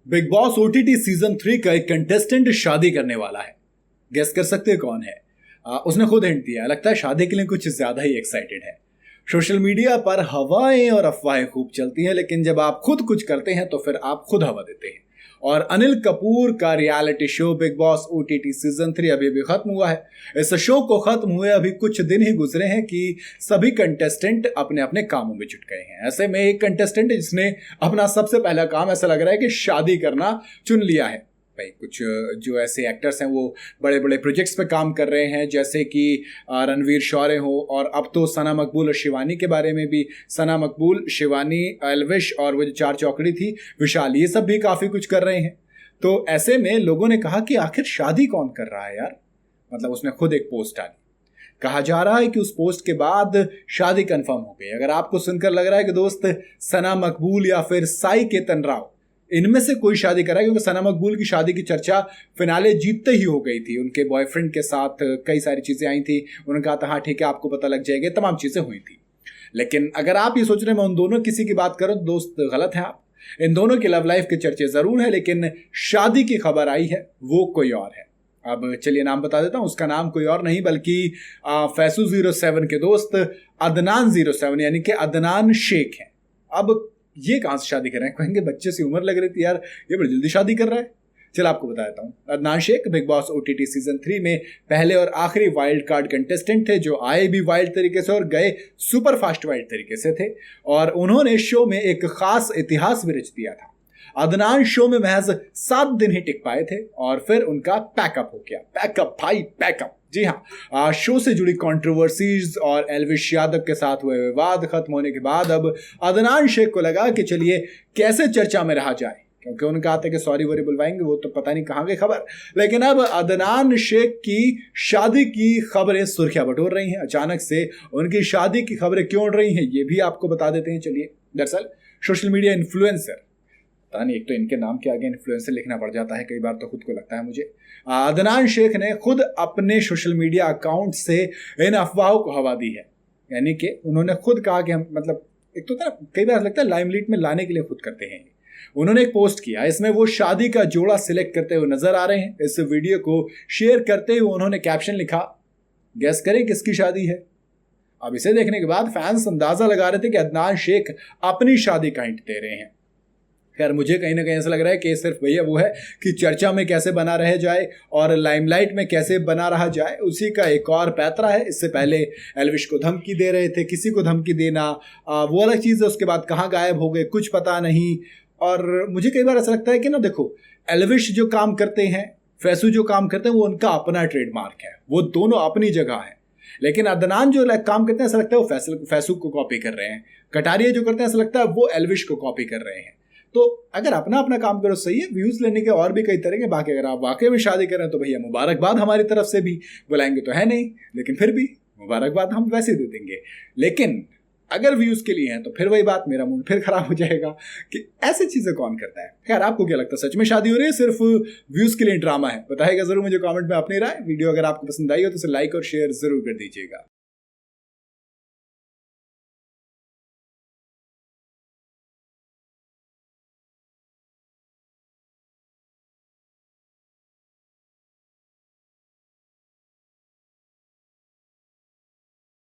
Big Boss OTT season 3 का एक contestant शादी करने वाला है। गेस कर सकते हैं कौन है? उसने खुद हिंट दिया, लगता है शादी के लिए कुछ ज्यादा ही एक्साइटेड है। सोशल मीडिया पर हवाएं और अफवाहें खूब चलती हैं, लेकिन जब आप खुद कुछ करते हैं तो फिर आप खुद हवा देते हैं। और अनिल कपूर का reality show big Boss OTT season 3 अभी अभी खत्म हुआ है। इस शो को खत्म हुए अभी कुछ दिन ही गुजरे हैं कि सभी कंटेस्टेंट अपने अपने कामों में जुट गए हैं। ऐसे में एक कंटेस्टेंट जिसने अपना सबसे पहला काम ऐसा लग रहा है कि शादी करना चुन लिया है। भाई कुछ जो ऐसे एक्टर्स हैं वो बड़े बड़े प्रोजेक्ट्स पे काम कर रहे हैं, जैसे कि रणवीर शौर्य हो, और अब तो सना मकबूल और शिवानी के बारे में भी, सना मकबूल, शिवानी, एल्विश और वो जो चार चौकड़ी थी विशाल, ये सब भी काफ़ी कुछ कर रहे हैं। तो ऐसे में लोगों ने कहा कि आखिर शादी कौन कर रहा है यार। मतलब उसने खुद एक पोस्ट डाली। कहा जा रहा है कि उस पोस्ट के बाद शादी कंफर्म हो गई। अगर आपको सुनकर लग रहा है कि दोस्त सना मकबूल या फिर साई केतन राव, इनमें से कोई शादी करा, क्योंकि सना मकबूल की शादी की चर्चा फिनाले जीतते ही हो गई थी। उनके बॉयफ्रेंड के साथ कई सारी चीजें आई थी, उन्होंने कहा था हाँ ठीक है आपको पता लग जाएगा, तमाम चीजें हुई थी। लेकिन अगर आप ये सोच रहे हैं मैं उन दोनों किसी की बात करूं तो दोस्त गलत है आप। इन दोनों की लव लाइफ के चर्चे जरूर है, लेकिन शादी की खबर आई है वो कोई और है। अब चलिए नाम बता देता हूं। उसका नाम कोई और नहीं बल्कि फैसू 07 के दोस्त अदनान 07 यानी कि अदनान शेख है। अब ये कहां से शादी कर रहे हैं? कहेंगे बच्चे से उम्र लग रही थी यार, ये बड़ी जल्दी शादी कर रहा है। चलो आपको बता देता हूँ। Adnan Shaikh Bigg Boss OTT season 3 में पहले और आखिरी वाइल्ड कार्ड कंटेस्टेंट थे, जो आए भी वाइल्ड तरीके से और गए सुपर फास्ट वाइल्ड तरीके से थे, और उन्होंने शो में एक खास इतिहास भी रच दिया था। अदनान शो में महज 7 दिन ही टिक पाए थे और फिर उनका पैकअप हो गया। पैकअप भाई पैकअप, जी हाँ। शो से जुड़ी कंट्रोवर्सीज और एल्विश यादव के साथ हुए विवाद खत्म होने के बाद अब अदनान शेख को लगा कि चलिए कैसे चर्चा में रहा जाए, क्योंकि उन्होंने कहा था कि सॉरी वॉरी बुलवाएंगे, वो तो पता नहीं कहाँ गई खबर। लेकिन अब अदनान शेख की शादी की खबरें सुर्खियां बटोर रही हैं। अचानक से उनकी शादी की खबरें क्यों उड़ रही हैं ये भी आपको बता देते हैं। चलिए, दरअसल सोशल मीडिया इन्फ्लुएंसर, पता नहीं एक तो इनके नाम के आगे इन्फ्लुएंसर लिखना पड़ जाता है कई बार, तो खुद को लगता है मुझे। अदनान शेख ने खुद अपने सोशल मीडिया अकाउंट से इन अफवाहों को हवा दी है। यानी कि उन्होंने खुद कहा कि हम, मतलब एक तो कई बार लगता है लाइमलाइट में लाने के लिए खुद करते हैं। उन्होंने एक पोस्ट किया, इसमें वो शादी का जोड़ा सिलेक्ट करते हुए नजर आ रहे हैं। इस वीडियो को शेयर करते हुए उन्होंने कैप्शन लिखा, गेस करें किसकी शादी है। अब इसे देखने के बाद फैंस अंदाजा लगा रहे थे कि अदनान शेख अपनी शादी का हिंट दे रहे हैं। खैर मुझे कहीं ना कहीं ऐसा लग रहा है कि सिर्फ भैया वो है कि चर्चा में कैसे बना रह जाए और लाइमलाइट में कैसे बना रहा जाए, उसी का एक और पैतरा है। इससे पहले एल्विश को धमकी दे रहे थे, किसी को धमकी देना वो अलग चीज़ है, उसके बाद कहाँ गायब हो गए कुछ पता नहीं। और मुझे कई बार ऐसा लगता है कि ना देखो, एल्विश जो काम करते हैं, फैसू जो काम करते हैं, वो उनका अपना ट्रेडमार्क है, वो दोनों अपनी जगह है। लेकिन अदनान जो काम करते हैं ऐसा लगता है वो फैसू को कॉपी कर रहे हैं। कटारिया जो करते हैं ऐसा लगता है वो एल्विश को कॉपी कर रहे हैं। तो अगर अपना अपना काम करो सही है, व्यूज लेने के और भी कई तरह के। बाकी अगर आप वाकई में शादी करें तो भैया मुबारकबाद हमारी तरफ से भी, बुलाएंगे तो है नहीं, लेकिन फिर भी मुबारकबाद हम वैसे दे देंगे। लेकिन अगर व्यूज के लिए हैं तो फिर वही बात, मेरा मूड फिर खराब हो जाएगा कि ऐसी चीजें कौन करता है। खैर आपको क्या लगता है, सच में शादी हो रही है सिर्फ व्यूज के लिए ड्रामा है? बताइएगा जरूर मुझे कमेंट में अपनी राय। वीडियो अगर आपको पसंद आई हो तो इसे लाइक और शेयर जरूर कर दीजिएगा।